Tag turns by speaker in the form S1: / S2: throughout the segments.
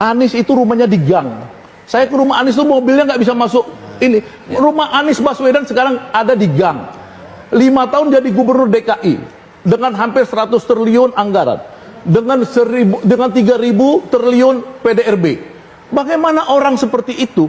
S1: Anies itu rumahnya di gang. Saya ke rumah Anies itu mobilnya nggak bisa masuk. Ini rumah Anies Baswedan sekarang ada di gang. 5 tahun jadi gubernur DKI dengan hampir 100 triliun anggaran, dengan 3.000 triliun PDRB. Bagaimana orang seperti itu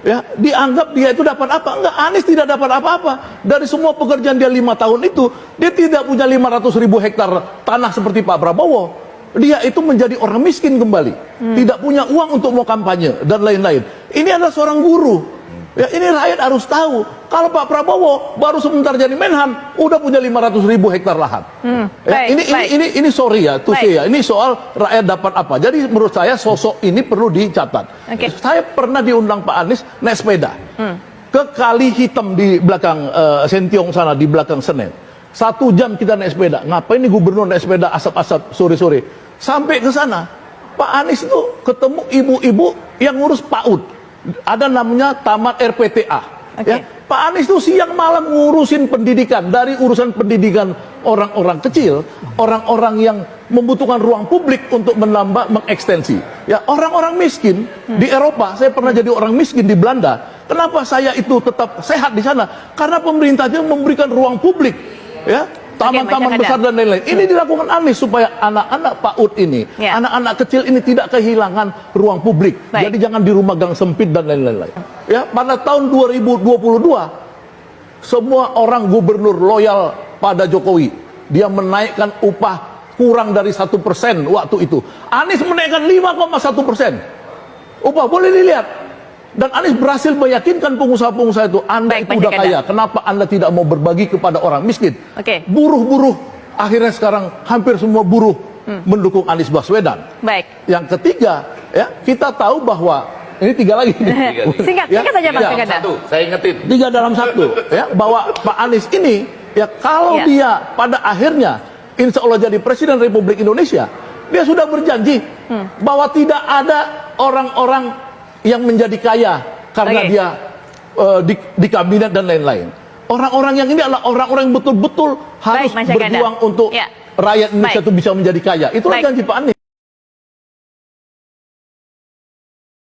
S1: ya dianggap dia itu dapat apa? Enggak, Anies tidak dapat apa-apa. Dari semua pekerjaan dia 5 tahun itu, dia tidak punya 500.000 hektar tanah seperti Pak Prabowo. Dia itu menjadi orang miskin kembali, tidak punya uang untuk mau kampanye dan lain-lain. Ini adalah seorang guru. Ya, ini rakyat harus tahu. Kalau Pak Prabowo baru sebentar jadi Menhan, udah punya 500.000 hektar lahan. Ya, ini sorry ya, tuh ya. Ini soal rakyat dapat apa. Jadi menurut saya sosok ini perlu dicatat. Saya pernah diundang Pak Anies naik sepeda ke Kali Hitam di belakang Sentiong sana, di belakang Senen. 1 jam kita naik sepeda. Ngapain nih gubernur naik sepeda asap-asap sore-sore? Sampai ke sana, Pak Anies itu ketemu ibu-ibu yang ngurus PAUD. Ada namanya Taman RPTA. Ya, Pak Anies itu siang malam ngurusin pendidikan, dari urusan pendidikan orang-orang kecil, orang-orang yang membutuhkan ruang publik untuk menambah, mengekstensi. Ya, orang-orang miskin di Eropa, saya pernah jadi orang miskin di Belanda. Kenapa saya itu tetap sehat di sana? Karena pemerintahnya memberikan ruang publik, ya, taman-taman besar dan lain-lain. Ini dilakukan Anies supaya anak-anak PAUD ini, anak-anak kecil ini tidak kehilangan ruang publik. Jadi jangan di rumah gang sempit dan lain-lain. Ya, pada tahun 2022 semua orang gubernur loyal pada Jokowi. Dia menaikkan upah kurang dari 1% waktu itu. Anies menaikkan 5,1%. Upah boleh dilihat. Dan Anies berhasil meyakinkan pengusaha-pengusaha itu, Anda itu udah kaya, kenapa Anda tidak mau berbagi kepada orang miskin? Buruh-buruh, akhirnya sekarang hampir semua buruh mendukung Anies Baswedan. Yang ketiga, ya, kita tahu bahwa ini 3 lagi.
S2: Singkat saja Mas.
S1: Saya ingetin. 3 dalam 1, ya, bahwa Pak Anies ini, ya, kalau dia pada akhirnya insya Allah jadi Presiden Republik Indonesia, dia sudah berjanji bahwa tidak ada orang-orang yang menjadi kaya karena dia di kabinet dan lain-lain. Orang-orang yang ini adalah orang-orang yang betul-betul harus berjuang untuk rakyat Indonesia itu bisa menjadi kaya. Itulah janji Pak Anies.